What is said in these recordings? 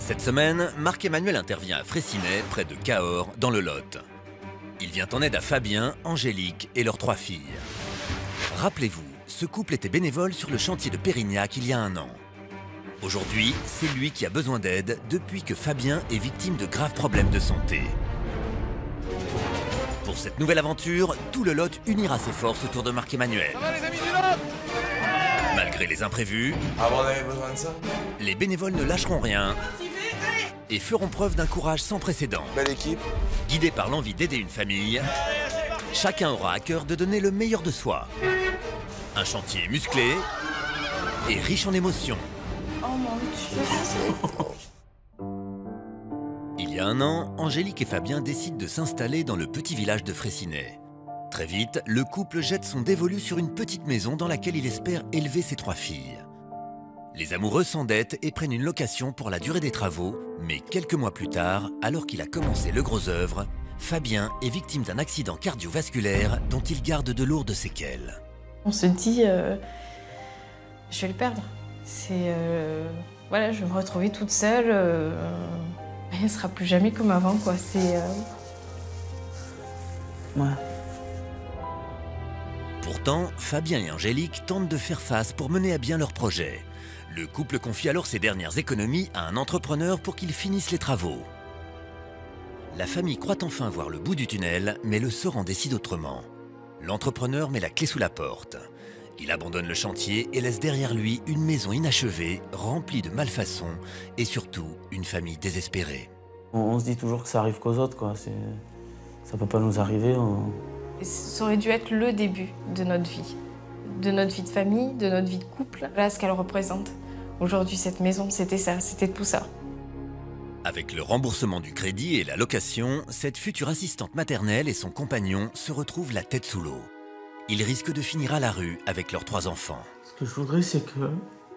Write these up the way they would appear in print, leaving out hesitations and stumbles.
Cette semaine, Marc-Emmanuel intervient à Fraissinet, près de Cahors, dans le Lot. Il vient en aide à Fabien, Angélique et leurs 3 filles. Rappelez-vous, ce couple était bénévole sur le chantier de Pérignac il y a 1 an. Aujourd'hui, c'est lui qui a besoin d'aide depuis que Fabien est victime de graves problèmes de santé. Pour cette nouvelle aventure, tout le Lot unira ses forces autour de Marc-Emmanuel. Ça va les amis du Lot? Malgré les imprévus, Ah bon, on avait besoin de ça. les bénévoles ne lâcheront rien et feront preuve d'un courage sans précédent. Belle équipe. Guidés par l'envie d'aider une famille, chacun aura à cœur de donner le meilleur de soi. Un chantier musclé et riche en émotions. Oh mon Dieu. Il y a 1 an, Angélique et Fabien décident de s'installer dans le petit village de Fraissinet. Très vite, le couple jette son dévolu sur une petite maison dans laquelle il espère élever ses 3 filles. Les amoureux s'endettent et prennent une location pour la durée des travaux, mais quelques mois plus tard, alors qu'il a commencé le gros œuvre, Fabien est victime d'un accident cardiovasculaire dont il garde de lourdes séquelles. On se dit, je vais le perdre. Voilà, je vais me retrouver toute seule. Elle ne sera plus jamais comme avant, quoi. Ouais. Pourtant, Fabien et Angélique tentent de faire face pour mener à bien leur projet. Le couple confie alors ses dernières économies à un entrepreneur pour qu'il finisse les travaux. La famille croit enfin voir le bout du tunnel, mais le sort en décide autrement. L'entrepreneur met la clé sous la porte. Il abandonne le chantier et laisse derrière lui une maison inachevée, remplie de malfaçons et surtout une famille désespérée. On se dit toujours que ça arrive qu'aux autres, quoi. Ça peut pas nous arriver. Ça aurait dû être le début de notre vie de famille, de notre vie de couple. Là, ce qu'elle représente. Aujourd'hui, cette maison, c'était ça, c'était tout ça. Avec le remboursement du crédit et la location, cette future assistante maternelle et son compagnon se retrouvent la tête sous l'eau. Ils risquent de finir à la rue avec leurs 3 enfants. Ce que je voudrais, c'est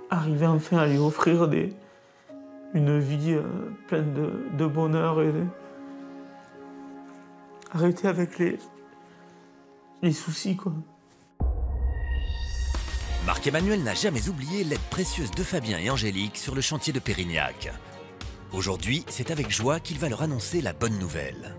arriver enfin à lui offrir une vie pleine de bonheur et arrêter avec les soucis, quoi. Marc-Emmanuel n'a jamais oublié l'aide précieuse de Fabien et Angélique sur le chantier de Pérignac. Aujourd'hui, c'est avec joie qu'il va leur annoncer la bonne nouvelle.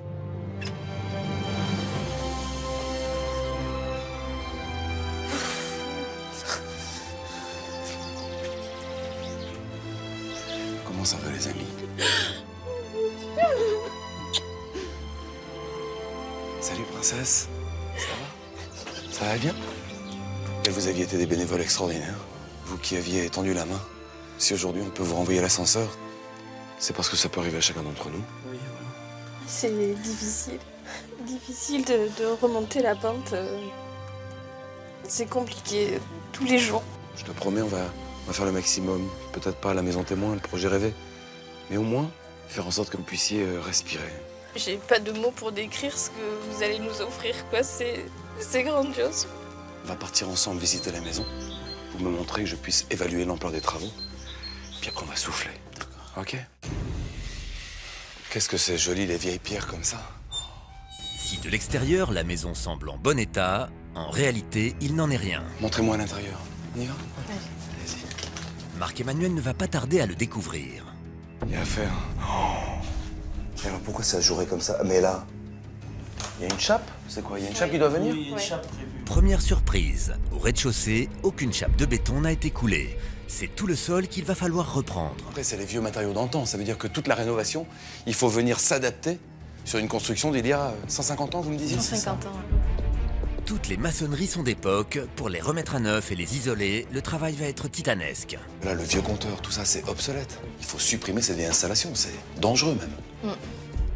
Comment ça va les amis? Salut princesse. Ça va? Ça va bien? Et vous aviez été des bénévoles extraordinaires. Vous qui aviez tendu la main. Si aujourd'hui on peut vous renvoyer à l'ascenseur, c'est parce que ça peut arriver à chacun d'entre nous. Oui, C'est difficile. Difficile de remonter la pente. C'est compliqué tous les jours. Je te promets, on va faire le maximum. Peut-être pas la maison témoin, le projet rêvé. Mais au moins, faire en sorte que vous puissiez respirer. J'ai pas de mots pour décrire ce que vous allez nous offrir, quoi. C'est grandiose. On va partir ensemble visiter la maison. Vous me montrez que je puisse évaluer l'ampleur des travaux. Puis après, on va souffler. Ok? Qu'est-ce que c'est joli, les vieilles pierres comme ça. Si de l'extérieur, la maison semble en bon état, en réalité, il n'en est rien. Montrez-moi à l'intérieur. On y va? Allez-y. Marc-Emmanuel ne va pas tarder à le découvrir. Il y a à faire. Et alors pourquoi ça jouerait comme ça? Mais là, il y a une chape? C'est quoi? Il y a une chape qui doit venir? Oui, il y a une chape prévue. Première surprise, au rez-de-chaussée, aucune chape de béton n'a été coulée. C'est tout le sol qu'il va falloir reprendre. Après, c'est les vieux matériaux d'antan. Ça veut dire que toute la rénovation, il faut venir s'adapter sur une construction d'il y a 150 ans, vous me disiez? 150 ans. Toutes les maçonneries sont d'époque. Pour les remettre à neuf et les isoler, le travail va être titanesque. Là, le vieux compteur, tout ça, c'est obsolète. Il faut supprimer ces vieilles installations. C'est dangereux, même.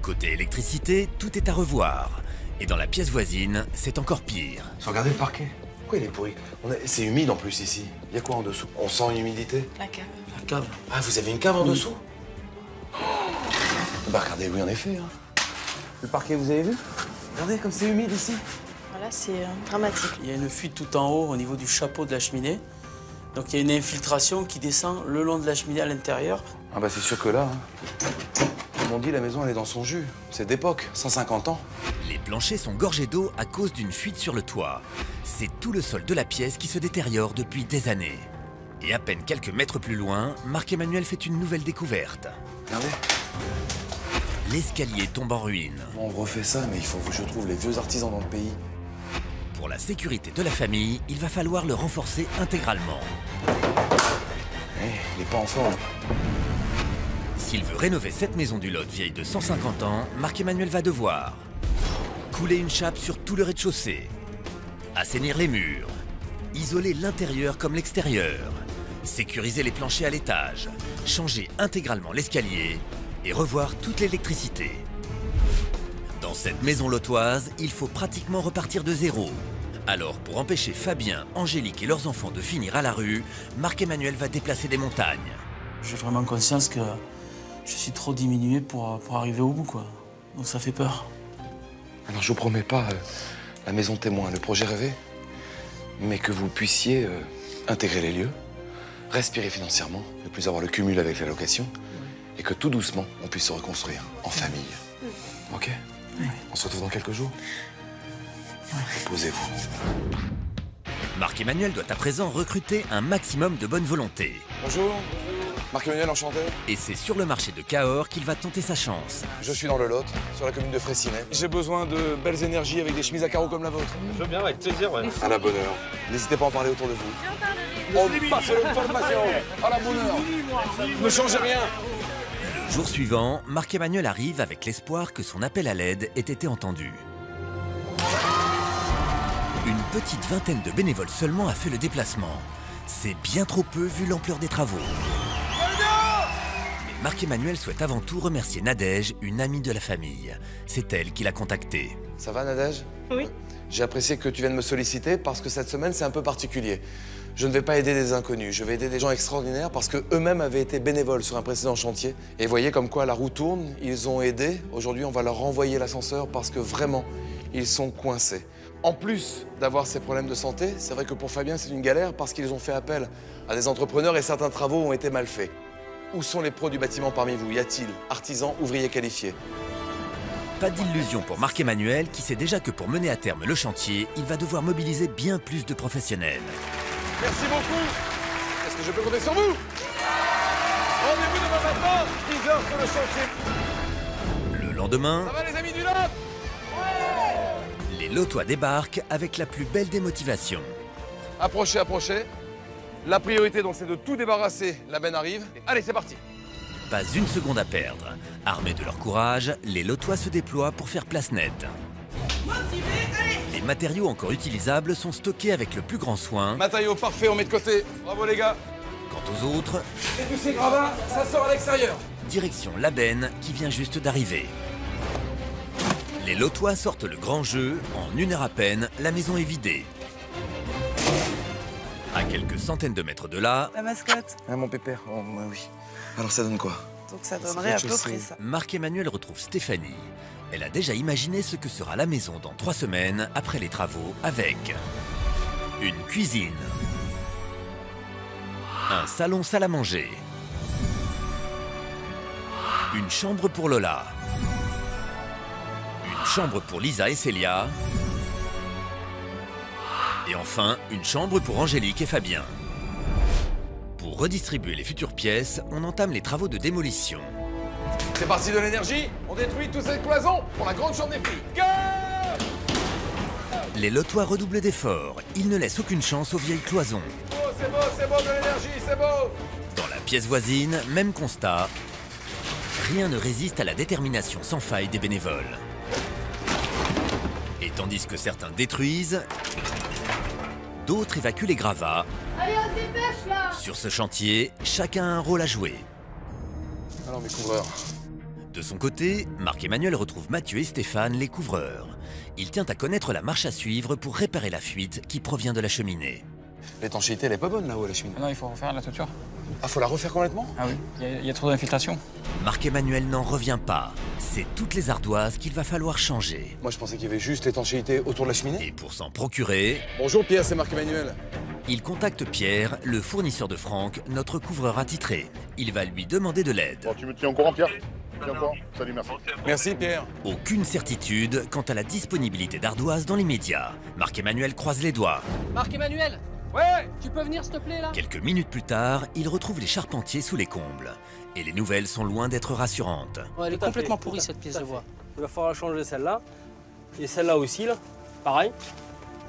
Côté électricité, tout est à revoir. Et dans la pièce voisine, c'est encore pire. Regardez le parquet. Pourquoi il est pourri? C'est humide en plus ici. Il y a quoi en dessous? On sent une humidité? La cave. La cave. Ah, vous avez une cave en dessous? Bah regardez, oui, en effet. Le parquet, vous avez vu? Regardez comme c'est humide ici. Voilà, c'est dramatique. Il y a une fuite tout en haut au niveau du chapeau de la cheminée. Donc il y a une infiltration qui descend le long de la cheminée à l'intérieur. Ah bah c'est sûr que là, comme on dit, la maison elle est dans son jus. C'est d'époque, 150 ans. Les planchers sont gorgés d'eau à cause d'une fuite sur le toit. C'est tout le sol de la pièce qui se détériore depuis des années. Et à peine quelques mètres plus loin, Marc-Emmanuel fait une nouvelle découverte. Regardez. L'escalier tombe en ruine. On refait ça, mais il faut que je trouve les vieux artisans dans le pays. Pour la sécurité de la famille, il va falloir le renforcer intégralement. Il n'est pas en forme. S'il veut rénover cette maison du Lot vieille de 150 ans, Marc-Emmanuel va devoir couler une chape sur tout le rez-de-chaussée, assainir les murs, isoler l'intérieur comme l'extérieur, sécuriser les planchers à l'étage, changer intégralement l'escalier et revoir toute l'électricité. Dans cette maison lotoise, il faut pratiquement repartir de zéro. Alors, pour empêcher Fabien, Angélique et leurs enfants de finir à la rue, Marc-Emmanuel va déplacer des montagnes. J'ai vraiment conscience que je suis trop diminué pour arriver au bout, quoi. Donc ça fait peur. Alors je vous promets pas la maison témoin, le projet rêvé, mais que vous puissiez intégrer les lieux, respirer financièrement, ne plus avoir le cumul avec la location, et que tout doucement, on puisse se reconstruire en famille. Ok? Oui. On se retrouve dans quelques jours? Posez-vous. Marc-Emmanuel doit à présent recruter un maximum de bonne volonté. Bonjour. Marc-Emmanuel, enchanté. Et c'est sur le marché de Cahors qu'il va tenter sa chance. Je suis dans le Lot, sur la commune de Fraissinet. J'ai besoin de belles énergies avec des chemises à carreaux comme la vôtre. Je veux bien, avec plaisir, ouais. À la bonne heure. N'hésitez pas à en parler autour de vous. On passe l'information. À la bonne heure. Ne changez rien. Le jour suivant, Marc-Emmanuel arrive avec l'espoir que son appel à l'aide ait été entendu. Une petite vingtaine de bénévoles seulement a fait le déplacement. C'est bien trop peu vu l'ampleur des travaux. Mais Marc-Emmanuel souhaite avant tout remercier Nadège, une amie de la famille. C'est elle qui l'a contacté. Ça va, Nadège? Oui. J'ai apprécié que tu viennes me solliciter parce que cette semaine, c'est un peu particulier. Je ne vais pas aider des inconnus, je vais aider des gens extraordinaires parce qu'eux-mêmes avaient été bénévoles sur un précédent chantier. Et voyez comme quoi la roue tourne, ils ont aidé. Aujourd'hui, on va leur renvoyer l'ascenseur parce que vraiment, ils sont coincés. En plus d'avoir ces problèmes de santé, c'est vrai que pour Fabien, c'est une galère parce qu'ils ont fait appel à des entrepreneurs et certains travaux ont été mal faits. Où sont les pros du bâtiment parmi vous? Y a-t-il artisans, ouvriers qualifiés? Pas d'illusion pour Marc-Emmanuel qui sait déjà que pour mener à terme le chantier, il va devoir mobiliser bien plus de professionnels. Merci beaucoup. Est-ce que je peux compter sur vous? Rendez-vous demain matin, 10h sur le chantier. Le lendemain, Ça va les amis du Lot? les Lotois débarquent avec la plus belle des motivations. Approchez, approchez. La priorité donc c'est de tout débarrasser. La benne arrive. Allez, c'est parti. Pas une seconde à perdre. Armés de leur courage, les Lotois se déploient pour faire place nette. Les matériaux encore utilisables sont stockés avec le plus grand soin. Matériau parfait, on met de côté. Bravo les gars. Quant aux autres, Et tous ces gravats, ça sort à l'extérieur. direction la benne qui vient juste d'arriver. Les Lotois sortent le grand jeu. En 1 heure à peine, la maison est vidée. À quelques centaines de mètres de là, La mascotte. Ah, mon pépère, oh, oui. Alors ça donne quoi? Donc ça donnerait à peu près ça. Marc-Emmanuel retrouve Stéphanie. Elle a déjà imaginé ce que sera la maison dans 3 semaines après les travaux avec une cuisine, un salon salle à manger, une chambre pour Lola, une chambre pour Lisa et Célia et enfin une chambre pour Angélique et Fabien. Pour redistribuer les futures pièces, on entame les travaux de démolition. C'est parti de l'énergie. On détruit toute cette cloison pour la grande chambre des filles. Go! Les Lotois redoublent d'efforts. Ils ne laissent aucune chance aux vieilles cloisons. Oh, c'est beau, de l'énergie, c'est beau. Dans la pièce voisine, même constat. Rien ne résiste à la détermination sans faille des bénévoles. Et tandis que certains détruisent, d'autres évacuent les gravats. Allez, on se dépêche là! Sur ce chantier, chacun a un rôle à jouer. Alors mes couvreurs. De son côté, Marc-Emmanuel retrouve Mathieu et Stéphane, les couvreurs. Il tient à connaître la marche à suivre pour réparer la fuite qui provient de la cheminée. L'étanchéité, elle est pas bonne là-haut, la cheminée. Non, il faut refaire la toiture. Ah, faut la refaire complètement? Ah oui, il y a trop d'infiltration. Marc-Emmanuel n'en revient pas. C'est toutes les ardoises qu'il va falloir changer. Moi, je pensais qu'il y avait juste l'étanchéité autour de la cheminée. Et pour s'en procurer, Bonjour Pierre, c'est Marc-Emmanuel. il contacte Pierre, le fournisseur de Franck, notre couvreur attitré. Il va lui demander de l'aide. Bon, tu me tiens au courant, Pierre? Tiens au courant. Salut, merci. Merci Pierre. Aucune certitude quant à la disponibilité d'ardoises dans les médias. Marc-Emmanuel croise les doigts. Marc-Emmanuel, Ouais, tu peux venir s'il te plaît là? Quelques minutes plus tard, ils retrouvent les charpentiers sous les combles. Et les nouvelles sont loin d'être rassurantes. Ouais, elle est complètement pourrie cette pièce de bois. Il va falloir changer celle-là. Et celle-là aussi, là. Pareil.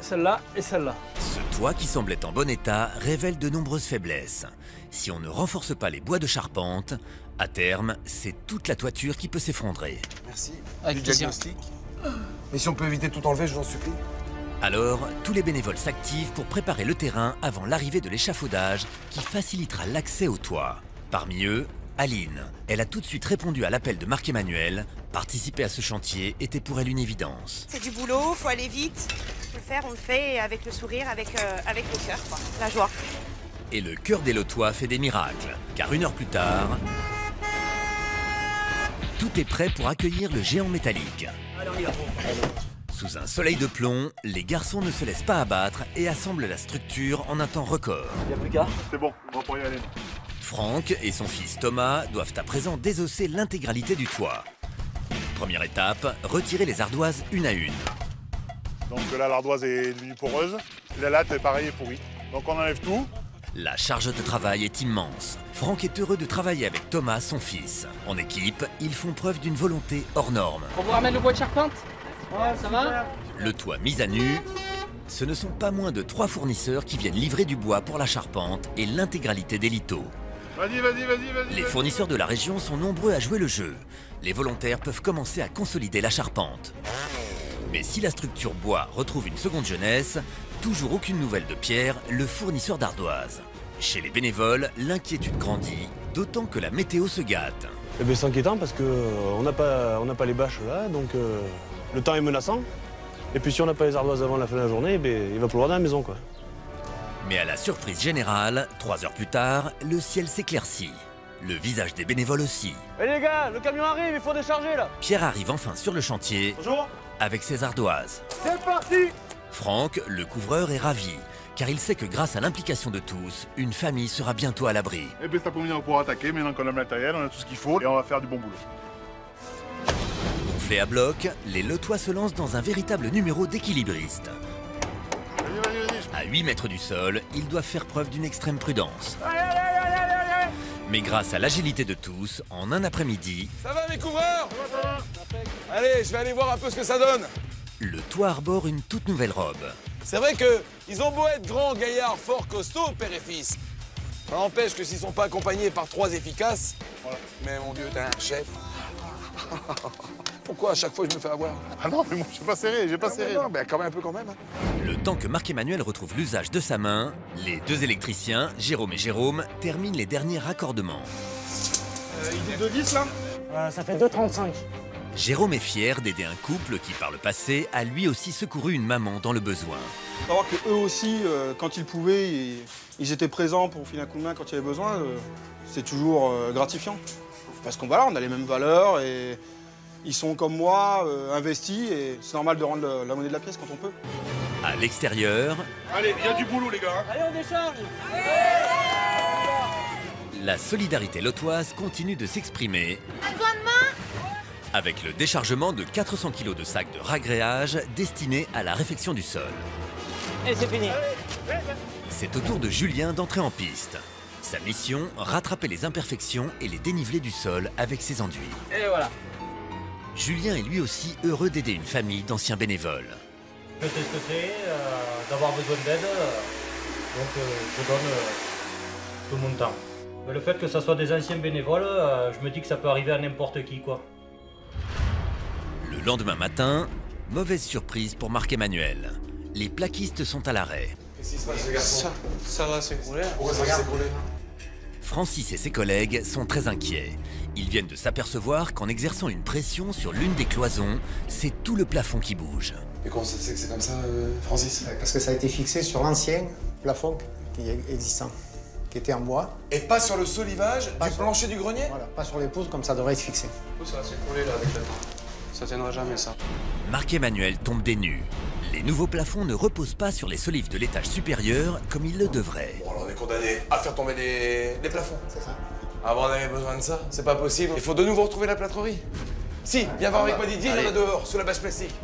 Celle-là et celle-là. Ce toit qui semblait en bon état révèle de nombreuses faiblesses. Si on ne renforce pas les bois de charpente, à terme, c'est toute la toiture qui peut s'effondrer. Merci. Avec plaisir. Mais si on peut éviter tout enlever, je vous en supplie. Alors, tous les bénévoles s'activent pour préparer le terrain avant l'arrivée de l'échafaudage qui facilitera l'accès au toit. Parmi eux, Aline. Elle a tout de suite répondu à l'appel de Marc-Emmanuel. Participer à ce chantier était pour elle une évidence. C'est du boulot, faut aller vite. Faut le faire, on le fait avec le sourire, avec le cœur, quoi. La joie. Et le cœur des Lotois fait des miracles, car 1 heure plus tard, tout est prêt pour accueillir le géant métallique. Sous un soleil de plomb, les garçons ne se laissent pas abattre et assemblent la structure en un temps record. Il n'y a plus qu'à. C'est bon, on va pouvoir y aller. Franck et son fils Thomas doivent à présent désosser l'intégralité du toit. Première étape, retirer les ardoises une à une. Donc là, l'ardoise est devenue poreuse. La latte, est pareil, est pourrie. Donc on enlève tout. La charge de travail est immense. Franck est heureux de travailler avec Thomas, son fils. En équipe, ils font preuve d'une volonté hors norme. On vous ramène le bois de charpente? Ouais, ça va? Le toit mis à nu, ce ne sont pas moins de 3 fournisseurs qui viennent livrer du bois pour la charpente et l'intégralité des lithos. Vas-y. Les fournisseurs de la région sont nombreux à jouer le jeu. Les volontaires peuvent commencer à consolider la charpente. Mais si la structure bois retrouve une seconde jeunesse, toujours aucune nouvelle de Pierre, le fournisseur d'ardoises. Chez les bénévoles, l'inquiétude grandit, d'autant que la météo se gâte. Eh bien, c'est inquiétant parce qu'on n'a pas les bâches là, donc le temps est menaçant. Et puis si on n'a pas les ardoises avant la fin de la journée, il va pleuvoir dans la maison, quoi. Mais à la surprise générale, 3 heures plus tard, le ciel s'éclaircit. Le visage des bénévoles aussi. Eh les gars, le camion arrive, il faut décharger là. Pierre arrive enfin sur le chantier. Bonjour. Avec ses ardoises. C'est parti. Franck, le couvreur, est ravi, car il sait que grâce à l'implication de tous, une famille sera bientôt à l'abri. Et bien, cet après-midi, on va pouvoir attaquer. Maintenant qu'on a le matériel, on a tout ce qu'il faut et on va faire du bon boulot. Gonflés à bloc, les Lotois se lancent dans un véritable numéro d'équilibriste. À 8 mètres du sol, ils doivent faire preuve d'une extrême prudence. Mais grâce à l'agilité de tous, en un après-midi... Ça va mes couvreurs? Allez, je vais aller voir un peu ce que ça donne. Le toit arbore une toute nouvelle robe. C'est vrai qu'ils ont beau être grands, gaillards, forts, costauds, père et fils. Ça n'empêche que s'ils sont pas accompagnés par 3 efficaces... Voilà. Mais mon Dieu, t'es un chef. Pourquoi à chaque fois je me fais avoir? Ah non, mais moi je suis pas serré, j'ai pas serré. Non, mais quand même un peu quand même. Hein. Le temps que Marc-Emmanuel retrouve l'usage de sa main, les 2 électriciens, Jérôme et Jérôme, terminent les derniers raccordements. Idée de 10 là? Ça fait 2,35. Jérôme est fier d'aider un couple qui, par le passé, a lui aussi secouru une maman dans le besoin. Savoir qu'eux aussi, quand ils pouvaient, ils étaient présents pour filer un coup de main quand il y avait besoin, c'est toujours gratifiant. Parce qu'on on a les mêmes valeurs et ils sont comme moi, investis, et c'est normal de rendre la monnaie de la pièce quand on peut. À l'extérieur... Allez, il y a du boulot les gars. Allez, on décharge. La solidarité lotoise continue de s'exprimer avec le déchargement de 400 kg de sacs de ragréage destinés à la réfection du sol. Et c'est fini. C'est au tour de Julien d'entrer en piste. Sa mission, rattraper les imperfections et les dénivelés du sol avec ses enduits. Et voilà. Julien est lui aussi heureux d'aider une famille d'anciens bénévoles. Je sais ce que c'est, d'avoir besoin d'aide, donc je donne tout mon temps. Mais le fait que ça soit des anciens bénévoles, je me dis que ça peut arriver à n'importe qui, quoi. Le lendemain matin, mauvaise surprise pour Marc-Emmanuel. Les plaquistes sont à l'arrêt. Qu'est-ce qui se passe, ce garçon? Ça va s'écrouler. Pourquoi ça va s'écrouler? Francis et ses collègues sont très inquiets. Ils viennent de s'apercevoir qu'en exerçant une pression sur l'une des cloisons, c'est tout le plafond qui bouge. Et comment ça se fait que c'est comme ça, Francis? Parce que ça a été fixé sur l'ancien plafond qui est existant, qui était en bois. Et pas sur le solivage du plancher du grenier? Voilà, pas sur les poutres comme ça devrait être fixé. Ça va s'écrouler là avec la... Ça tiendra jamais ça. Marc-Emmanuel tombe des nues. Les nouveaux plafonds ne reposent pas sur les solives de l'étage supérieur comme ils le devraient. Bon, alors on est condamné à faire tomber les plafonds. C'est ça. Ah bon, on avait besoin de ça, c'est pas possible. Il faut de nouveau retrouver la plâtrerie. Si, viens voir avec moi Didier, il y en a dehors, sous la bâche plastique.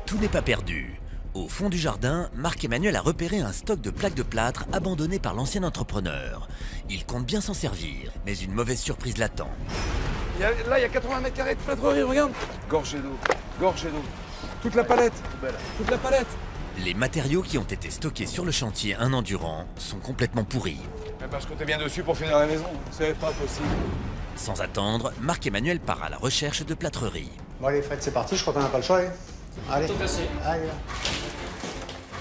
Tout n'est pas perdu. Au fond du jardin, Marc-Emmanuel a repéré un stock de plaques de plâtre abandonnées par l'ancien entrepreneur. Il compte bien s'en servir, mais une mauvaise surprise l'attend. Là, il y a 80 mètres carrés de plâtrerie, regarde. Gorgée d'eau, gorgée d'eau. Toute la palette, toute la palette. Les matériaux qui ont été stockés sur le chantier un an durant sont complètement pourris. Eh ben, je comptais bien dessus pour finir la maison. C'est pas possible. Sans attendre, Marc-Emmanuel part à la recherche de plâtrerie. Bon allez Fred, c'est parti, je crois qu'on n'a pas le choix. Allez. Allez.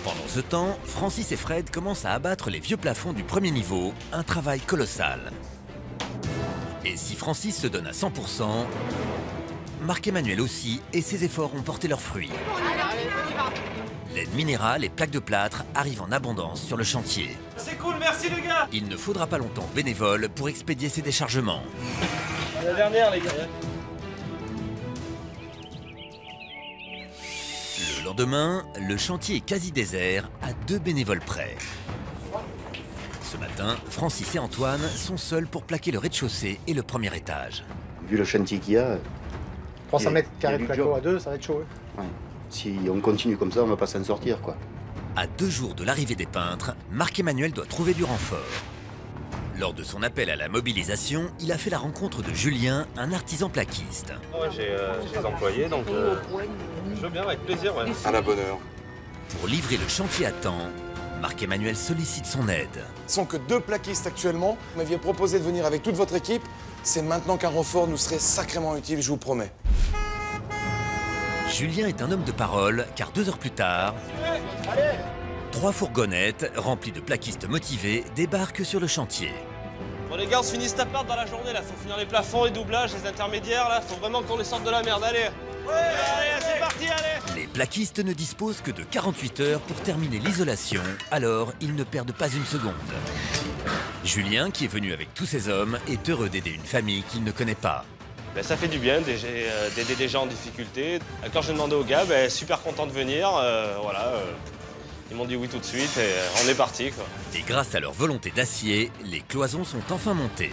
Pendant ce temps, Francis et Fred commencent à abattre les vieux plafonds du premier niveau, un travail colossal. Et si Francis se donne à 100%, Marc-Emmanuel aussi, et ses efforts ont porté leurs fruits. L'aide minérale et plaques de plâtre arrivent en abondance sur le chantier. C'est cool, merci les gars. Il ne faudra pas longtemps bénévoles pour expédier ces déchargements. La dernière les gars. Le lendemain, le chantier est quasi désert, à 2 bénévoles près. Ce matin, Francis et Antoine sont seuls pour plaquer le rez-de-chaussée et le premier étage. Vu le chantier qu'il y a... 300 mètres carrés de placo à 2, ça va être chaud. Ouais. Si on continue comme ça, on va pas s'en sortir, quoi. À 2 jours de l'arrivée des peintres, Marc-Emmanuel doit trouver du renfort. Lors de son appel à la mobilisation, il a fait la rencontre de Julien, un artisan plaquiste. Ouais, j'ai des employés, donc je veux bien, avec plaisir. Ouais. À la bonne heure. Pour livrer le chantier à temps, Marc-Emmanuel sollicite son aide. Sans que 2 plaquistes actuellement, vous m'aviez proposé de venir avec toute votre équipe. C'est maintenant qu'un renfort nous serait sacrément utile, je vous promets. Julien est un homme de parole, car 2 heures plus tard, 3 fourgonnettes remplies de plaquistes motivés débarquent sur le chantier. Bon les gars, on se finit cet appart dans la journée là. Faut finir les plafonds, les doublages, les intermédiaires là. Faut vraiment qu'on les sorte de la merde. Allez. Ouais, allez, c'est parti, allez. Les plaquistes ne disposent que de 48 heures pour terminer l'isolation, alors ils ne perdent pas une seconde. Julien, qui est venu avec tous ses hommes, est heureux d'aider une famille qu'il ne connaît pas. Ben, ça fait du bien d'aider des gens en difficulté. Quand j'ai demandé aux gars, ben, super content de venir. Ils m'ont dit oui tout de suite et on est parti, quoi. Et grâce à leur volonté d'acier, les cloisons sont enfin montées.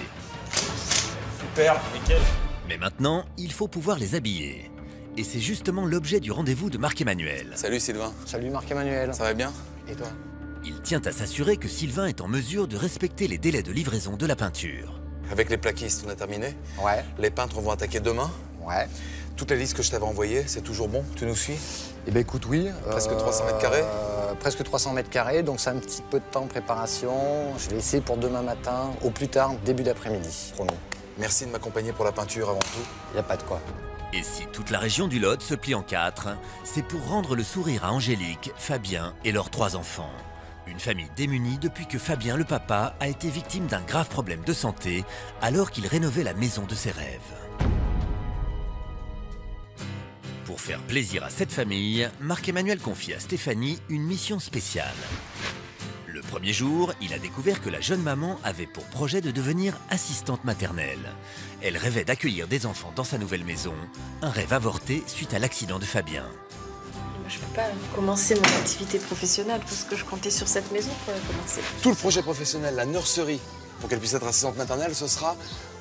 Super, nickel. Mais maintenant, il faut pouvoir les habiller. Et c'est justement l'objet du rendez-vous de Marc-Emmanuel. Salut Sylvain. Salut Marc-Emmanuel. Ça va bien? Et toi? Il tient à s'assurer que Sylvain est en mesure de respecter les délais de livraison de la peinture. Avec les plaquistes, on a terminé? Ouais. Les peintres vont attaquer demain? Ouais. Toute la liste que je t'avais envoyée, c'est toujours bon? Tu nous suis? Eh ben écoute, oui. Presque 300 mètres carrés? Presque 300 mètres carrés, donc c'est un petit peu de temps de préparation. Je vais essayer pour demain matin, au plus tard, début d'après-midi. Promis. Merci de m'accompagner pour la peinture avant tout. Y a pas de quoi. Et si toute la région du Lot se plie en 4, c'est pour rendre le sourire à Angélique, Fabien et leurs 3 enfants. Une famille démunie depuis que Fabien, le papa, a été victime d'un grave problème de santé alors qu'il rénovait la maison de ses rêves. Pour faire plaisir à cette famille, Marc-Emmanuel confie à Stéphanie une mission spéciale. Le premier jour, il a découvert que la jeune maman avait pour projet de devenir assistante maternelle. Elle rêvait d'accueillir des enfants dans sa nouvelle maison, un rêve avorté suite à l'accident de Fabien. Je ne peux pas commencer mon activité professionnelle parce que je comptais sur cette maison pour commencer. Tout le projet professionnel, la nurserie, pour qu'elle puisse être assistante maternelle, ce sera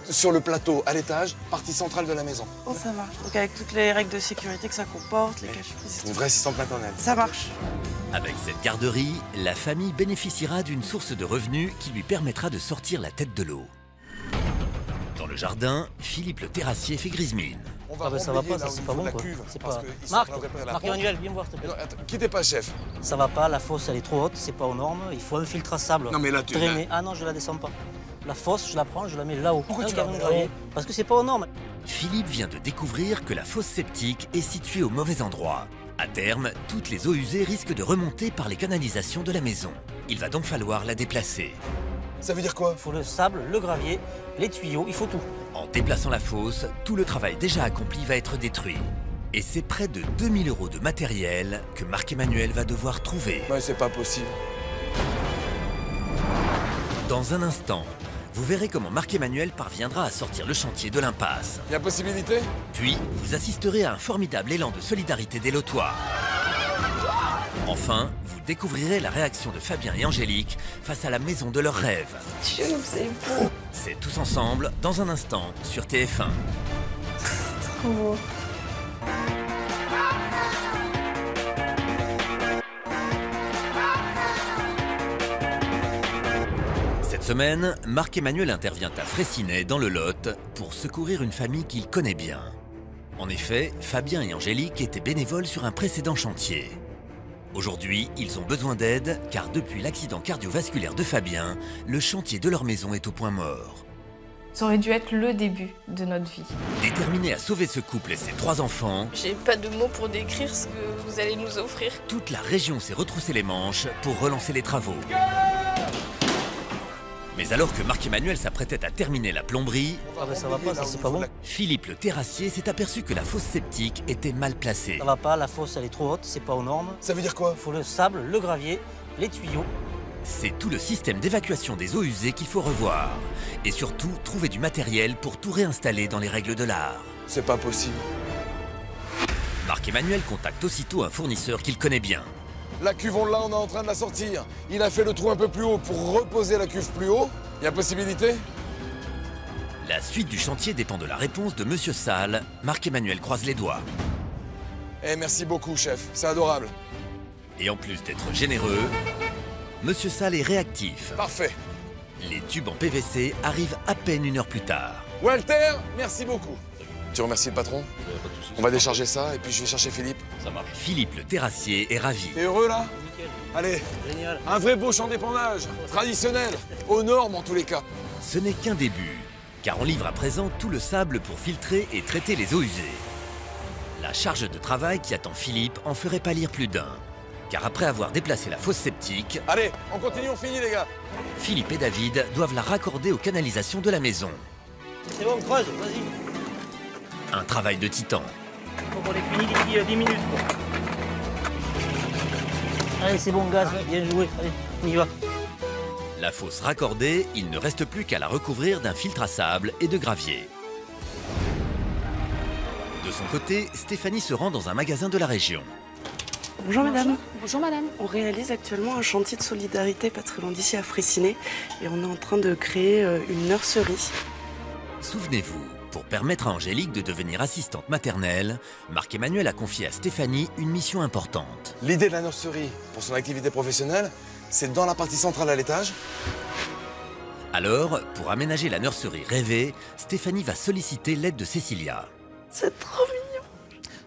sur le plateau, à l'étage, partie centrale de la maison. Oh, ça marche. Donc avec toutes les règles de sécurité que ça comporte, les caches-prises. Une vraie assistante maternelle. Ça marche. Avec cette garderie, la famille bénéficiera d'une source de revenus qui lui permettra de sortir la tête de l'eau. Dans le jardin, Philippe le terrassier fait grise mine. Ah ben ça va pas, ça c'est pas bon quoi. C'est pas... Marc-Emmanuel, viens me voir s'il te plaît. Quittez pas, chef. Ça va pas, la fosse elle est trop haute, c'est pas aux normes, il faut un filtre à sable. Non mais là tu... Drainer. Ah non, je la descends pas. La fosse, je la prends, je la mets là-haut. Pourquoi tu la mets là-haut? Parce que c'est pas aux normes. Philippe vient de découvrir que la fosse septique est située au mauvais endroit. À terme, toutes les eaux usées risquent de remonter par les canalisations de la maison. Il va donc falloir la déplacer. Ça veut dire quoi? Il faut le sable, le gravier, les tuyaux, il faut tout. En déplaçant la fosse, tout le travail déjà accompli va être détruit. Et c'est près de 2000 € de matériel que Marc-Emmanuel va devoir trouver. Ouais, c'est pas possible. Dans un instant, vous verrez comment Marc-Emmanuel parviendra à sortir le chantier de l'impasse. Il y a possibilité? Puis, vous assisterez à un formidable élan de solidarité des Lotois. Enfin, vous découvrirez la réaction de Fabien et Angélique face à la maison de leurs rêves. Dieu, c'est beau. C'est Tous ensemble, dans un instant, sur TF1. Trop beau. Cette semaine, Marc-Emmanuel intervient à Fraissinet, dans le Lot, pour secourir une famille qu'il connaît bien. En effet, Fabien et Angélique étaient bénévoles sur un précédent chantier. Aujourd'hui, ils ont besoin d'aide, car depuis l'accident cardiovasculaire de Fabien, le chantier de leur maison est au point mort. Ça aurait dû être le début de notre vie. Déterminés à sauver ce couple et ses 3 enfants, J'ai pas de mots pour décrire ce que vous allez nous offrir. toute la région s'est retroussé les manches pour relancer les travaux. Mais alors que Marc-Emmanuel s'apprêtait à terminer la plomberie, ça va pas, ça c'est pas bon. Philippe le terrassier s'est aperçu que la fosse septique était mal placée. Ça va pas, la fosse elle est trop haute, c'est pas aux normes. Ça veut dire quoi? Il faut le sable, le gravier, les tuyaux. C'est tout le système d'évacuation des eaux usées qu'il faut revoir. Et surtout, trouver du matériel pour tout réinstaller dans les règles de l'art. C'est pas possible. Marc-Emmanuel contacte aussitôt un fournisseur qu'il connaît bien. La cuve, on est en train de la sortir. Il a fait le trou un peu plus haut pour reposer la cuve plus haut. Il y a possibilité? La suite du chantier dépend de la réponse de Monsieur Salle. Marc-Emmanuel croise les doigts. Eh, merci beaucoup, chef. C'est adorable. Et en plus d'être généreux, Monsieur Salle est réactif. Parfait. Les tubes en PVC arrivent à peine 1 heure plus tard. Walter, merci beaucoup. Tu remercies le patron? On va décharger ça et puis je vais chercher Philippe. Ça marche. Philippe le terrassier est ravi. T'es heureux là? Nickel. Allez, Génial. un vrai beau champ d'épandage, traditionnel, aux normes en tous les cas. Ce n'est qu'un début, car on livre à présent tout le sable pour filtrer et traiter les eaux usées. La charge de travail qui attend Philippe en ferait pâlir plus d'un. Car après avoir déplacé la fosse septique, Allez, on continue, on finit les gars. Philippe et David doivent la raccorder aux canalisations de la maison. C'est bon, creuse, vas-y. Un travail de titan. Faut qu'on les finisse d'ici 10 minutes. Allez, c'est bon, gaz, bien joué. Allez, on y va. La fosse raccordée, il ne reste plus qu'à la recouvrir d'un filtre à sable et de gravier. De son côté, Stéphanie se rend dans un magasin de la région. Bonjour madame. Bonjour madame. On réalise actuellement un chantier de solidarité pas très loin d'ici à Fraissinet et on est en train de créer une nurserie. Souvenez-vous, pour permettre à Angélique de devenir assistante maternelle, Marc-Emmanuel a confié à Stéphanie une mission importante. L'idée de la nurserie pour son activité professionnelle, c'est dans la partie centrale à l'étage. Alors, pour aménager la nurserie rêvée, Stéphanie va solliciter l'aide de Cécilia. C'est trop mignon.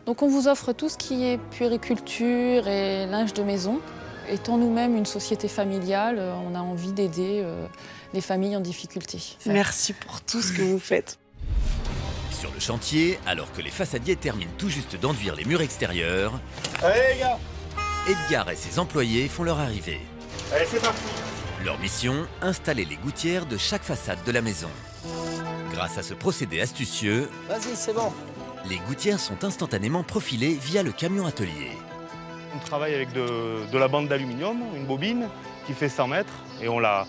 Donc on vous offre tout ce qui est puériculture et linge de maison. Étant nous-mêmes une société familiale, on a envie d'aider les familles en difficulté. Merci pour tout ce que vous faites. Sur le chantier, alors que les façadiers terminent tout juste d'enduire les murs extérieurs, Allez les gars, Edgar et ses employés font leur arrivée. allez c'est parti. Leur mission, installer les gouttières de chaque façade de la maison. Grâce à ce procédé astucieux, Vas-y, c'est bon. les gouttières sont instantanément profilées via le camion atelier. On travaille avec de la bande d'aluminium, une bobine qui fait 100 mètres et on la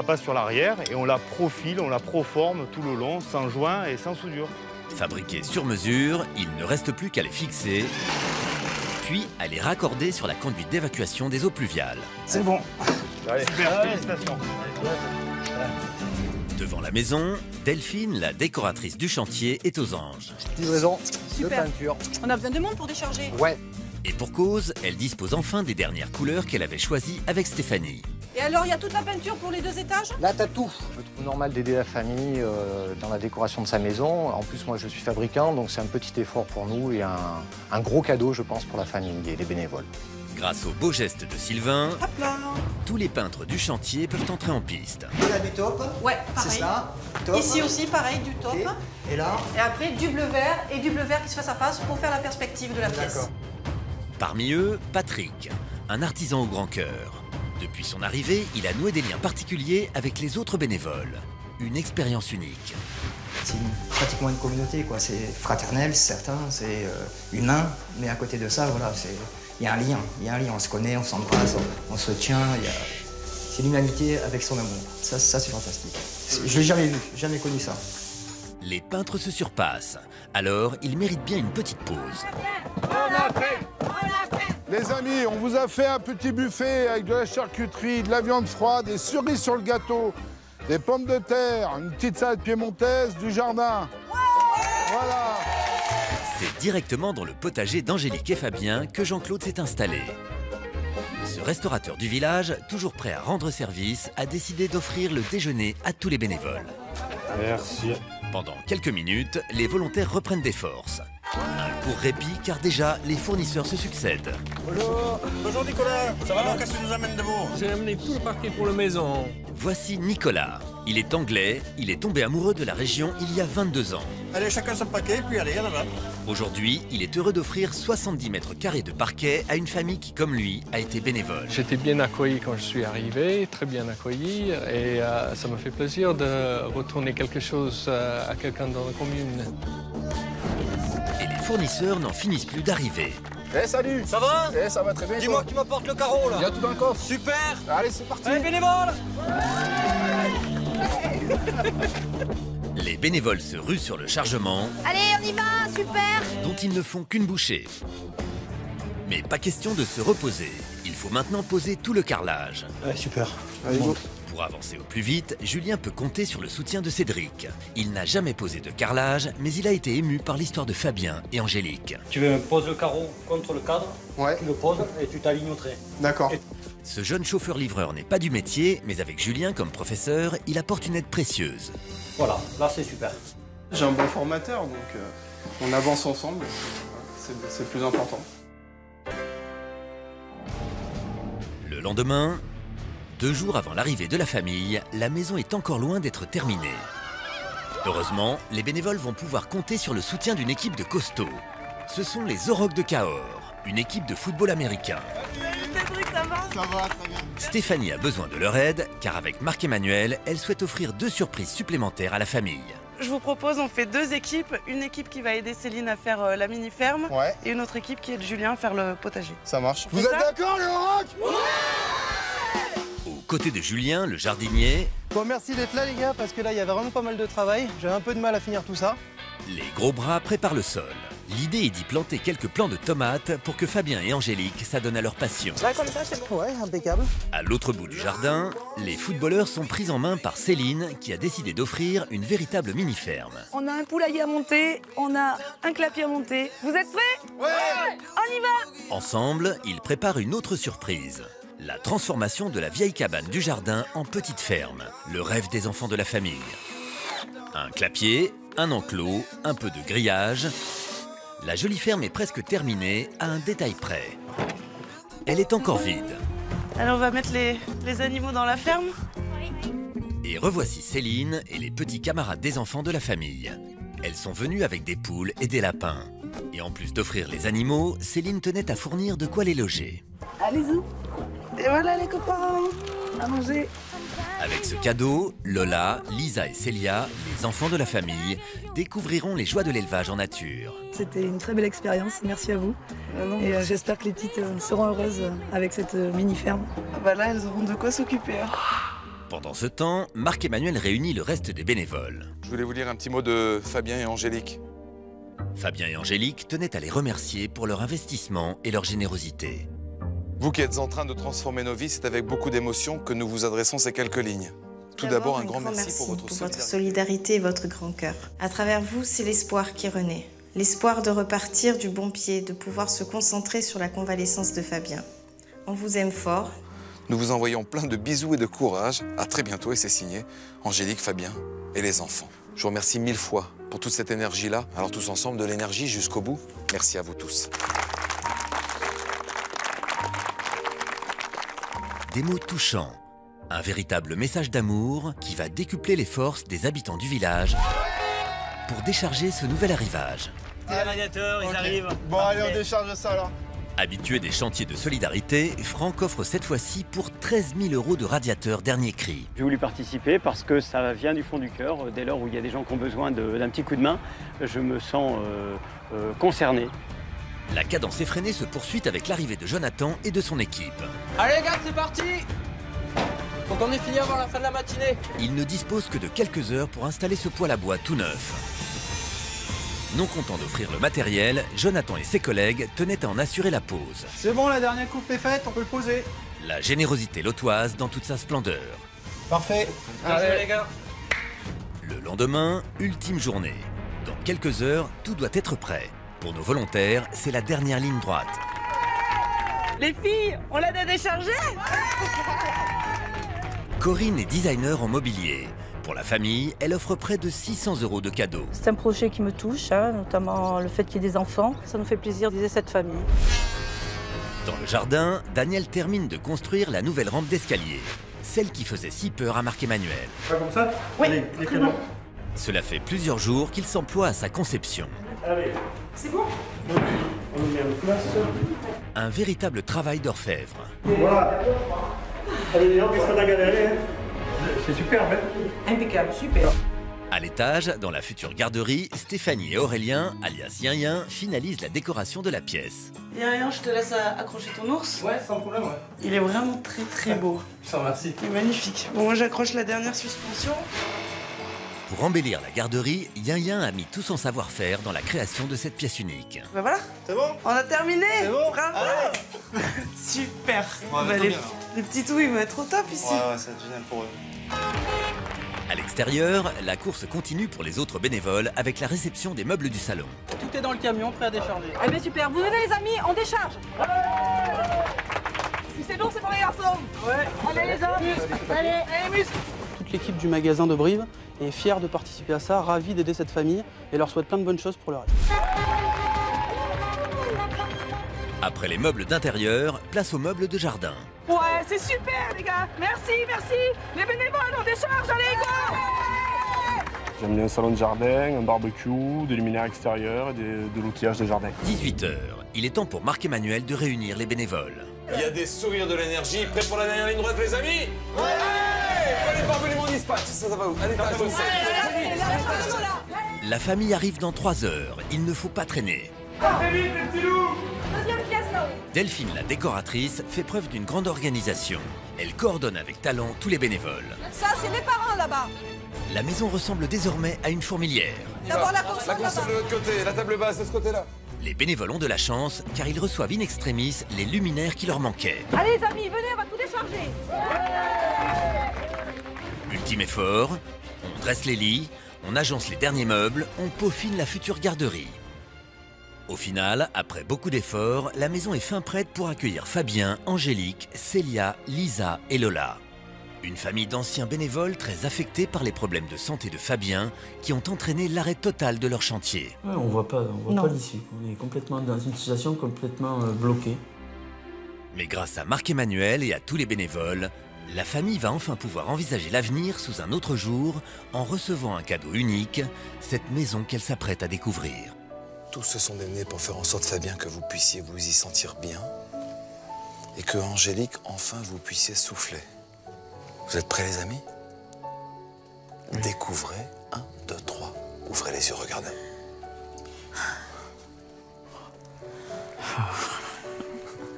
passe sur l'arrière et on la profile, on la proforme tout le long, sans joint et sans soudure. Fabriquées sur mesure, il ne reste plus qu'à les fixer, puis à les raccorder sur la conduite d'évacuation des eaux pluviales. C'est bon. Allez. Super, félicitations. Devant la maison, Delphine, la décoratrice du chantier, est aux anges. Livraison de Super. peinture. On a besoin de monde pour décharger. Ouais. Et pour cause, elle dispose enfin des dernières couleurs qu'elle avait choisies avec Stéphanie. Et alors, il y a toute la peinture pour les 2 étages? Là, t'as tout. Je trouve normal d'aider la famille dans la décoration de sa maison. En plus, moi, je suis fabricant, donc c'est un petit effort pour nous et un gros cadeau, je pense, pour la famille et les bénévoles. Grâce au beau geste de Sylvain, Hop là. tous les peintres du chantier peuvent entrer en piste. On a du top. Ouais, pareil. C'est ça. Top. Ici aussi, pareil, du top. Ok. Et là? Et après, du bleu vert et du bleu vert qui se face à face pour faire la perspective de la pièce. D'accord. Parmi eux, Patrick, un artisan au grand cœur. Depuis son arrivée, il a noué des liens particuliers avec les autres bénévoles. Une expérience unique. C'est pratiquement une communauté, quoi. C'est fraternel, certain, c'est humain, mais à côté de ça, voilà, il y a un lien. Il y a un lien. On se connaît, on s'embrasse, on se tient. C'est l'humanité avec son amour. Ça c'est fantastique. Je l'ai jamais vu, jamais connu ça. Les peintres se surpassent. Alors, ils méritent bien une petite pause. Les amis, on vous a fait un petit buffet avec de la charcuterie, de la viande froide, des cerises sur le gâteau, des pommes de terre, une petite salade piémontaise, du jardin. Voilà. C'est directement dans le potager d'Angélique et Fabien que Jean-Claude s'est installé. Ce ce restaurateur du village, toujours prêt à rendre service, a décidé d'offrir le déjeuner à tous les bénévoles. Merci. Pendant quelques minutes, les volontaires reprennent des forces. Un court répit car déjà les fournisseurs se succèdent. Bonjour. Bonjour Nicolas. Ça va? Qu'est-ce que tu nous amènes de beau? J'ai amené tout le parquet pour la maison. Voici Nicolas. Il est anglais, il est tombé amoureux de la région il y a 22 ans. Allez, chacun son paquet, puis allez, à la main. Aujourd'hui, il est heureux d'offrir 70 mètres carrés de parquet à une famille qui, comme lui, a été bénévole. J'étais bien accueilli quand je suis arrivé, très bien accueilli, et ça me fait plaisir de retourner quelque chose à quelqu'un dans la commune. Et les fournisseurs n'en finissent plus d'arriver. Eh, salut. Ça va? Eh, ça va très bien. Dis-moi qui m'apporte le carreau, là. Il y a tout dans le coffre. Super. Allez, c'est parti. Allez, bénévole. Les bénévoles se ruent sur le chargement. Allez, on y va, super. Dont ils ne font qu'une bouchée. Mais pas question de se reposer. Il faut maintenant poser tout le carrelage. Allez, super. Allez, go. Pour avancer au plus vite, Julien peut compter sur le soutien de Cédric. Il n'a jamais posé de carrelage, mais il a été ému par l'histoire de Fabien et Angélique. Tu poses le carreau contre le cadre, ouais. Tu le poses et tu t'alignes au trait. D'accord. Ce jeune chauffeur-livreur n'est pas du métier, mais avec Julien comme professeur, il apporte une aide précieuse. Voilà, là c'est super. J'ai un bon formateur, donc on avance ensemble, c'est le plus important. Le lendemain, 2 jours avant l'arrivée de la famille, la maison est encore loin d'être terminée. Heureusement, les bénévoles vont pouvoir compter sur le soutien d'une équipe de costauds. Ce sont les Orocs de Cahors, une équipe de football américain. Cédric, ça va? Ça va, très bien. Stéphanie a besoin de leur aide, car avec Marc-Emmanuel, elle souhaite offrir 2 surprises supplémentaires à la famille. Je vous propose, on fait 2 équipes. Une équipe qui va aider Céline à faire la mini-ferme. Ouais. Et une autre équipe qui aide Julien à faire le potager. Ça marche. Vous êtes d'accord, les Orocs? Ouais. Aux côtés de Julien, le jardinier... Bon, merci d'être là, les gars, parce que là, il y avait vraiment pas mal de travail. J'avais un peu de mal à finir tout ça. Les gros bras préparent le sol. L'idée est d'y planter quelques plants de tomates pour que Fabien et Angélique s'adonnent à leur passion. Là, comme ça, c'est bon. Ouais, impeccable. À l'autre bout du jardin, les footballeurs sont pris en main par Céline, qui a décidé d'offrir une véritable mini-ferme. On a un poulailler à monter, on a un clapier à monter. Vous êtes prêts? Ouais. On y va. Ensemble, ils préparent une autre surprise. La transformation de la vieille cabane du jardin en petite ferme. Le rêve des enfants de la famille. Un clapier, un enclos, un peu de grillage. La jolie ferme est presque terminée à un détail près. Elle est encore vide. Alors on va mettre les animaux dans la ferme. Et revoici Céline et les petits camarades des enfants de la famille. Elles sont venues avec des poules et des lapins. Et en plus d'offrir les animaux, Céline tenait à fournir de quoi les loger. Allez-y. Et voilà les copains, à manger. Avec ce cadeau, Lola, Lisa et Célia, les enfants de la famille, découvriront les joies de l'élevage en nature. C'était une très belle expérience, merci à vous. Et j'espère que les petites seront heureuses avec cette mini-ferme. Bah là, elles auront de quoi s'occuper. Pendant ce temps, Marc-Emmanuel réunit le reste des bénévoles. Je voulais vous lire un petit mot de Fabien et Angélique. Fabien et Angélique tenaient à les remercier pour leur investissement et leur générosité. Vous qui êtes en train de transformer nos vies, c'est avec beaucoup d'émotion que nous vous adressons ces quelques lignes. Tout d'abord, un grand merci pour votre solidarité et votre grand cœur. À travers vous, c'est l'espoir qui renaît. L'espoir de repartir du bon pied, de pouvoir se concentrer sur la convalescence de Fabien. On vous aime fort. Nous vous envoyons plein de bisous et de courage. À très bientôt et c'est signé Angélique, Fabien et les enfants. Je vous remercie 1000 fois pour toute cette énergie-là. Alors tous ensemble, de l'énergie jusqu'au bout. Merci à vous tous. Des mots touchants, un véritable message d'amour qui va décupler les forces des habitants du village pour décharger ce nouvel arrivage. Les radiateurs, ils arrivent. Bon, allez, on décharge ça alors. Habitué des chantiers de solidarité, Franck offre cette fois-ci pour 13 000 € de radiateurs dernier cri. J'ai voulu participer parce que ça vient du fond du cœur. Dès lors où il y a des gens qui ont besoin d'un petit coup de main, je me sens concerné. La cadence effrénée se poursuit avec l'arrivée de Jonathan et de son équipe. Allez les gars, c'est parti! Faut qu'on ait fini avant la fin de la matinée. Il ne dispose que de quelques heures pour installer ce poêle à bois tout neuf. Non content d'offrir le matériel, Jonathan et ses collègues tenaient à en assurer la pose. C'est bon, la dernière coupe est faite, on peut le poser. La générosité lotoise dans toute sa splendeur. Parfait. Allez les gars. Le lendemain, ultime journée. Dans quelques heures, tout doit être prêt. Pour nos volontaires, c'est la dernière ligne droite. Les filles, on l'a déchargé. Corinne est designer en mobilier. Pour la famille, elle offre près de 600 € de cadeaux. C'est un projet qui me touche, notamment le fait qu'il y ait des enfants. Ça nous fait plaisir d'aider cette famille. Dans le jardin, Daniel termine de construire la nouvelle rampe d'escalier. Celle qui faisait si peur à Marc-Emmanuel. Pas comme ça? Oui, allez, très bon. Cela fait plusieurs jours qu'il s'emploie à sa conception. Allez. C'est bon? On met en place. Un véritable travail d'orfèvre. Voilà. Allez, Léon, qu'est-ce qu'on a galéré? C'est super, hein? Impeccable, super. À l'étage, dans la future garderie, Stéphanie et Aurélien, alias Yin, finalisent la décoration de la pièce. Rien, je te laisse accrocher ton ours. Ouais, sans problème, ouais. Il est vraiment très beau. Je te remercie. Il est magnifique. Bon, moi j'accroche la dernière suspension. Pour embellir la garderie, Yin a mis tout son savoir-faire dans la création de cette pièce unique. Ben voilà. C'est bon? On a terminé. C'est bon? Bravo. Super. Ouais, Bah, bien, les petits tout, ils vont être au top ici. Ouais, ça va être génial pour eux. À l'extérieur, la course continue pour les autres bénévoles avec la réception des meubles du salon. Tout est dans le camion, prêt à décharger. Eh bien super, vous venez les amis, on décharge. Si c'est bon, c'est pour les garçons. Ouais. Allez les hommes. Allez muscles. Toute l'équipe du magasin de Brive est fière de participer à ça, ravie d'aider cette famille et leur souhaite plein de bonnes choses pour le reste. Après les meubles d'intérieur, place aux meubles de jardin. Ouais, c'est super les gars. Merci. Les bénévoles, on décharge, allez go. J'ai amené un salon de jardin, un barbecue, des luminaires extérieurs et de l'outillage de jardin. 18 h, il est temps pour Marc-Emmanuel de réunir les bénévoles. Il y a des sourires, de l'énergie. Prêts pour la dernière ligne droite, les amis? Ouais! Fallait parvenir mon dispatch. Ça va où? Allez, je sais. La famille arrive dans 3 heures, il ne faut pas traîner. Très vite les petits loups. Deuxième pièce là. Delphine, la décoratrice, fait preuve d'une grande organisation. Elle coordonne avec talent tous les bénévoles. Ça, c'est les parents là-bas. La maison ressemble désormais à une fourmilière. D'abord la console La console de l'autre côté, la table basse de ce côté-là. Les bénévoles ont de la chance car ils reçoivent in extremis les luminaires qui leur manquaient. Allez les amis, venez, on va tout décharger. Ultime effort, on dresse les lits, on agence les derniers meubles, on peaufine la future garderie. Au final, après beaucoup d'efforts, la maison est fin prête pour accueillir Fabien, Angélique, Célia, Lisa et Lola. Une famille d'anciens bénévoles très affectés par les problèmes de santé de Fabien qui ont entraîné l'arrêt total de leur chantier. Ouais, on voit pas l'issue. On est complètement dans une situation complètement bloquée. Mais grâce à Marc-Emmanuel et à tous les bénévoles, la famille va enfin pouvoir envisager l'avenir sous un autre jour en recevant un cadeau unique, cette maison qu'elle s'apprête à découvrir. Tous se sont démenés pour faire en sorte, Fabien, que vous puissiez vous y sentir bien et que, Angélique, enfin, vous puissiez souffler. Vous êtes prêts, les amis? Découvrez. 1, 2, 3. Ouvrez les yeux, regardez.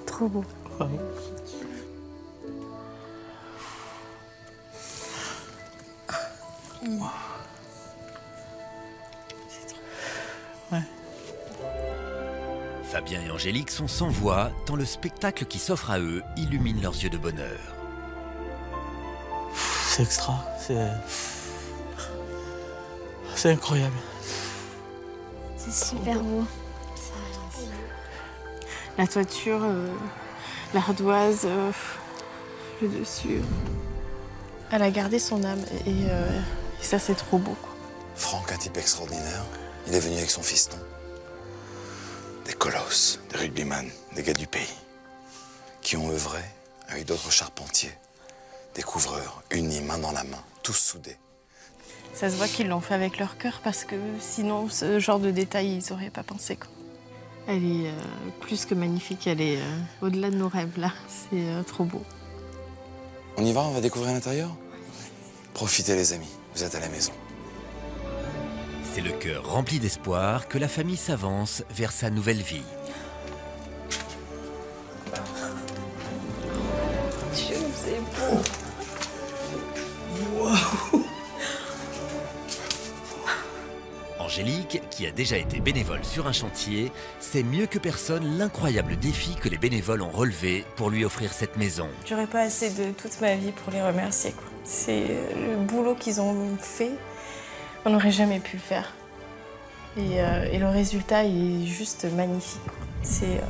Trop beau. Fabien et Angélique sont sans voix tant le spectacle qui s'offre à eux illumine leurs yeux de bonheur. C'est extra, c'est incroyable. C'est super beau. La toiture, l'ardoise, le dessus. Elle a gardé son âme et ça c'est trop beau. Franck, un type extraordinaire, il est venu avec son fiston. Des colosses, des rugbyman, des gars du pays, qui ont œuvré avec d'autres charpentiers, des couvreurs, unis main dans la main, tous soudés. Ça se voit qu'ils l'ont fait avec leur cœur parce que sinon, ce genre de détails, ils n'auraient pas pensé, quoi. Elle est plus que magnifique, elle est au-delà de nos rêves, là. C'est trop beau. On y va, on va découvrir l'intérieur? Profitez, les amis, vous êtes à la maison. C'est le cœur rempli d'espoir que la famille s'avance vers sa nouvelle vie. Dieu, c'est beau. Wow. Angélique, qui a déjà été bénévole sur un chantier, sait mieux que personne l'incroyable défi que les bénévoles ont relevé pour lui offrir cette maison. J'aurais pas assez de toute ma vie pour les remercier, quoi. C'est le boulot qu'ils ont fait. On n'aurait jamais pu le faire. Et le résultat est juste magnifique. C'est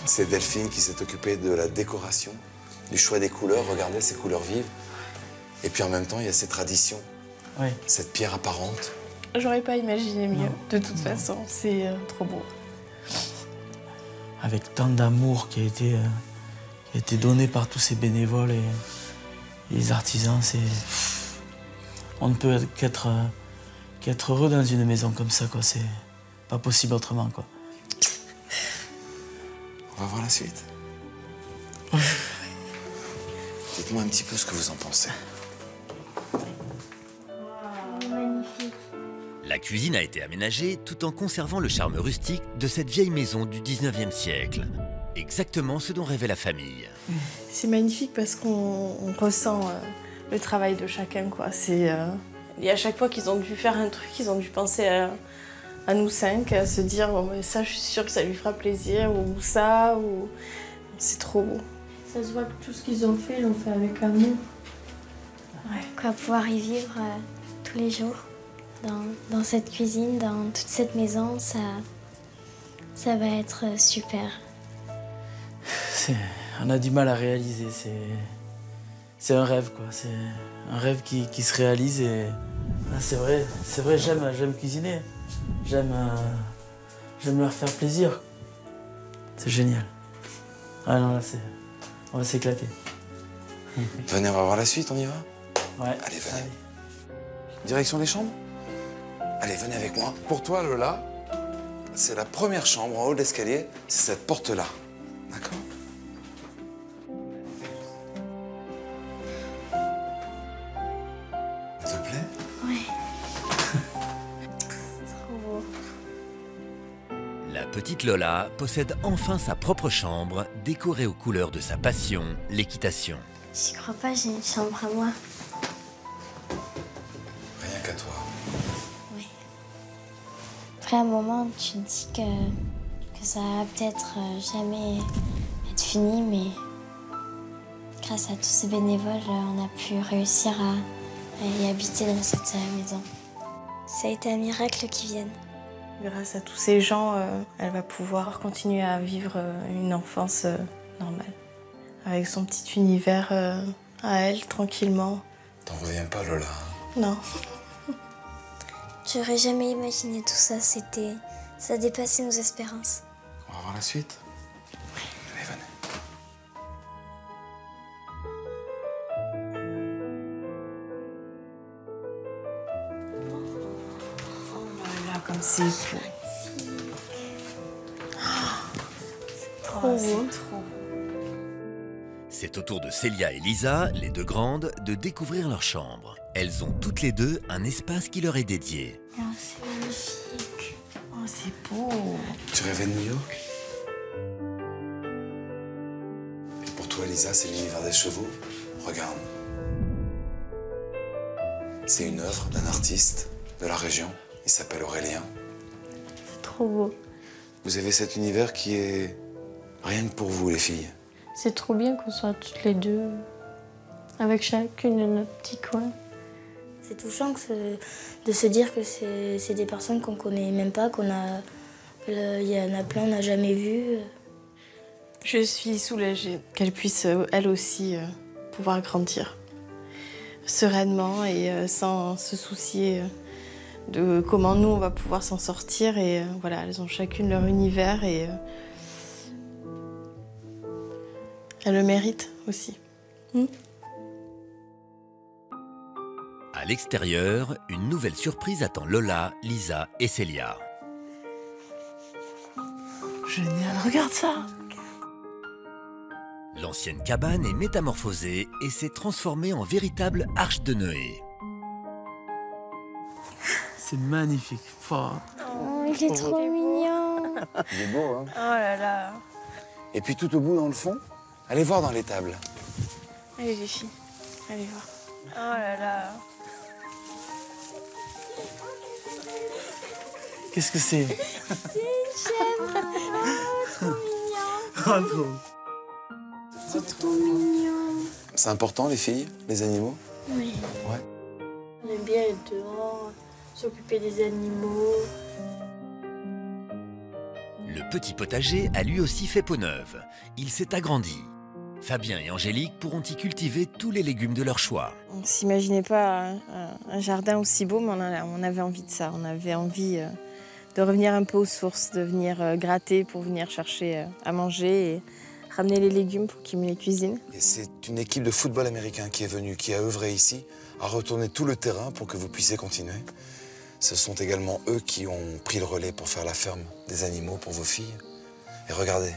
C'est Delphine qui s'est occupée de la décoration, du choix des couleurs. Regardez ces couleurs vives. Et puis en même temps, il y a ces traditions. Oui. Cette pierre apparente. J'aurais pas imaginé mieux, de toute façon. C'est trop beau. Avec tant d'amour qui a été donné par tous ces bénévoles et les artisans, on ne peut qu'être heureux dans une maison comme ça, quoi. C'est pas possible autrement, quoi. On va voir la suite. Dites-moi un petit peu ce que vous en pensez. Magnifique. La cuisine a été aménagée tout en conservant le charme rustique de cette vieille maison du 19e siècle. Exactement ce dont rêvait la famille. C'est magnifique parce qu'on ressent le travail de chacun, quoi. Et à chaque fois qu'ils ont dû faire un truc, ils ont dû penser à nous 5, à se dire bon, ça, je suis sûre que ça lui fera plaisir, ou ça, ou... C'est trop beau. Ça se voit que tout ce qu'ils ont fait, ils l'ont fait avec amour. Ouais. Quoi, pouvoir y vivre tous les jours, dans cette cuisine, dans toute cette maison, ça va être super. On a du mal à réaliser, c'est un rêve, quoi. C'est un rêve qui se réalise et c'est vrai, j'aime cuisiner. J'aime leur faire plaisir. C'est génial. Ah non, là, on va s'éclater. Venez, on va voir la suite, on y va? Ouais. Allez, venez. Direction des chambres? Allez, venez avec moi. Pour toi, Lola, c'est la première chambre en haut de l'escalier, c'est cette porte-là. D'accord? Ça te plaît? Oui. Trop beau. La petite Lola possède enfin sa propre chambre, décorée aux couleurs de sa passion, l'équitation. J'y crois pas, j'ai une chambre à moi. Rien qu'à toi. Oui. Après un moment, tu te dis que ça va peut-être jamais être fini, mais grâce à tous ces bénévoles, on a pu réussir à y habiter dans cette maison. Ça a été un miracle qu'ils viennent. Grâce à tous ces gens, elle va pouvoir continuer à vivre une enfance normale. Avec son petit univers à elle, tranquillement. T'en reviens pas, Lola? Non. J'aurais jamais imaginé tout ça, ça dépassait nos espérances. On va voir la suite? Allez, venez. Comme c'est beau. Trop beau. C'est au tour de Célia et Lisa, les deux grandes, de découvrir leur chambre. Elles ont toutes les deux un espace qui leur est dédié. Oh, c'est magnifique. Oh, c'est beau. Tu rêvais de New York? Et pour toi, Lisa, c'est l'univers des chevaux? Regarde. C'est une œuvre d'un artiste de la région. Il s'appelle Aurélien. C'est trop beau. Vous avez cet univers qui est rien que pour vous, les filles. C'est trop bien qu'on soit toutes les deux, avec chacune de notre petit coin. C'est touchant de se dire que c'est des personnes qu'on connaît même pas, il y en a plein qu'on n'a jamais vu. Je suis soulagée qu'elle puisse, elle aussi, pouvoir grandir sereinement et sans se soucier de comment nous, on va pouvoir s'en sortir. Et voilà, elles ont chacune leur univers et elles le méritent aussi. À l'extérieur, une nouvelle surprise attend Lola, Lisa et Célia. Génial, regarde ça! L'ancienne cabane est métamorphosée et s'est transformée en véritable arche de Noé. C'est magnifique. Fort. Oh, il est trop mignon. Il est beau, hein? Oh là là. Et puis tout au bout, dans le fond, allez voir dans l'étable. Allez les filles, allez voir. Oh là là. Qu'est-ce que c'est? C'est une chèvre. Trop mignon. Ah, trop. C'est trop mignon. C'est important, les filles, les animaux? Oui. Ouais. On aime bien être dehors, s'occuper des animaux. Le petit potager a lui aussi fait peau neuve. Il s'est agrandi. Fabien et Angélique pourront y cultiver tous les légumes de leur choix. On ne s'imaginait pas un jardin aussi beau, mais on avait envie de ça. On avait envie de revenir un peu aux sources, de venir gratter pour venir chercher à manger et ramener les légumes pour qu'ils me les cuisinent. Et c'est une équipe de football américain qui est venue, qui a œuvré ici, a retourné tout le terrain pour que vous puissiez continuer. Ce sont également eux qui ont pris le relais pour faire la ferme des animaux pour vos filles. Et regardez,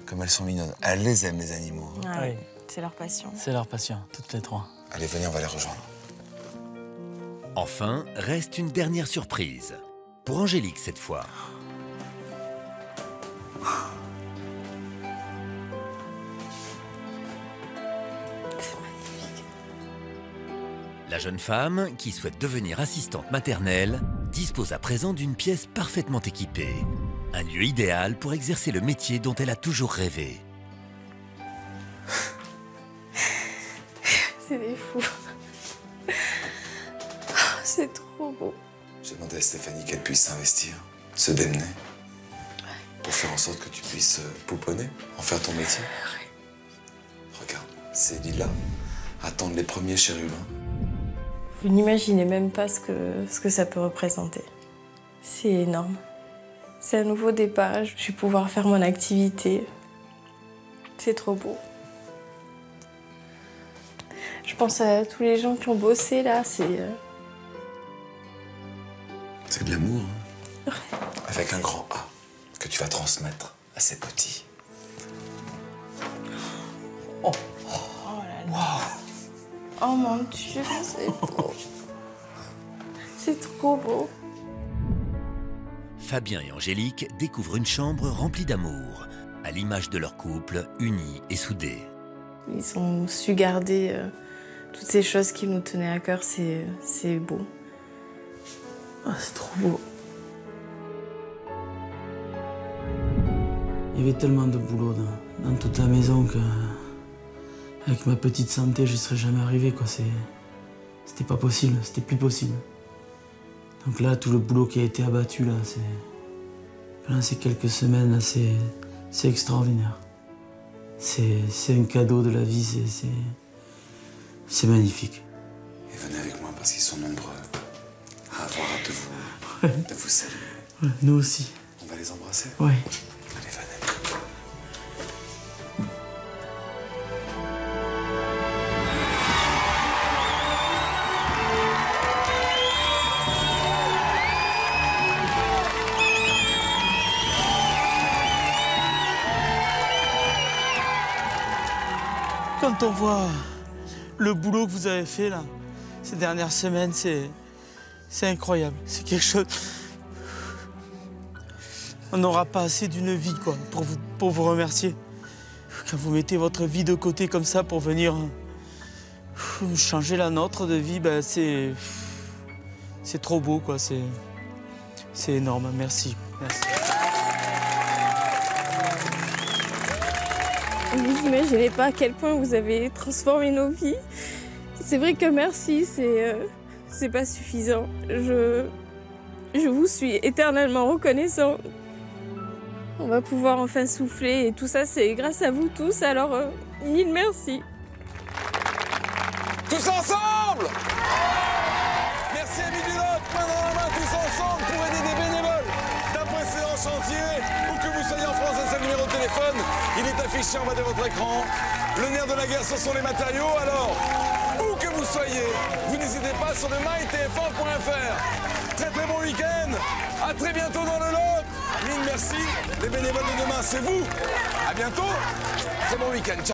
comme elles sont mignonnes. Elles les aiment, les animaux. Ah oui, c'est leur passion. C'est leur passion, toutes les trois. Allez, venez, on va les rejoindre. Enfin, reste une dernière surprise. Pour Angélique, cette fois. C'est magnifique. La jeune femme, qui souhaite devenir assistante maternelle, dispose à présent d'une pièce parfaitement équipée. Un lieu idéal pour exercer le métier dont elle a toujours rêvé. C'est des fous. C'est trop beau. J'ai demandé à Stéphanie qu'elle puisse s'investir, se démener, pour faire en sorte que tu puisses pouponner, en faire ton métier. Regarde, ces lilas attendent les premiers chérubins. Vous n'imaginez même pas ce que ça peut représenter. C'est énorme. C'est un nouveau départ. Je vais pouvoir faire mon activité. C'est trop beau. Je pense à tous les gens qui ont bossé là. C'est de l'amour, hein. Avec un grand A, que tu vas transmettre à ces petits. Oh là là. Oh mon Dieu, c'est beau. C'est trop beau. Fabien et Angélique découvrent une chambre remplie d'amour, à l'image de leur couple uni et soudé. Ils ont su garder toutes ces choses qui nous tenaient à cœur, c'est beau. Ah, c'est trop beau. Il y avait tellement de boulot dans toute la maison que, avec ma petite santé, je ne serais jamais arrivé, quoi. C'était pas possible, c'était plus possible. Donc là, tout le boulot qui a été abattu, là, pendant ces quelques semaines, là, c'est extraordinaire. C'est un cadeau de la vie, c'est magnifique. Et venez avec moi parce qu'ils sont nombreux à avoir hâte de vous saluer. Ouais, nous aussi. On va les embrasser? Ouais. Allez, venez. Quand on voit le boulot que vous avez fait là, ces dernières semaines, c'est incroyable. C'est quelque chose. On n'aura pas assez d'une vie, quoi, pour vous remercier. Quand vous mettez votre vie de côté comme ça pour venir changer la nôtre de vie, ben c'est trop beau, quoi. C'est énorme. Merci. Merci. Vous n'imaginez pas à quel point vous avez transformé nos vies. C'est vrai que merci, c'est pas suffisant. Je vous suis éternellement reconnaissant. On va pouvoir enfin souffler et tout ça, c'est grâce à vous tous, alors mille merci. Tous ensemble! Merci Amis du Lot, main dans la main, tous ensemble pour aider des bénévoles d'un précédent chantier. Où que vous soyez en France, c'est le numéro de téléphone. Il est affiché en bas de votre écran. Le nerf de la guerre, ce sont les matériaux. Alors, où que vous soyez, vous n'hésitez pas sur le mytf1.fr. Très très bon week-end. À très bientôt dans le Lot. Mille merci. Les bénévoles de demain, c'est vous. À bientôt. Très bon week-end. Ciao.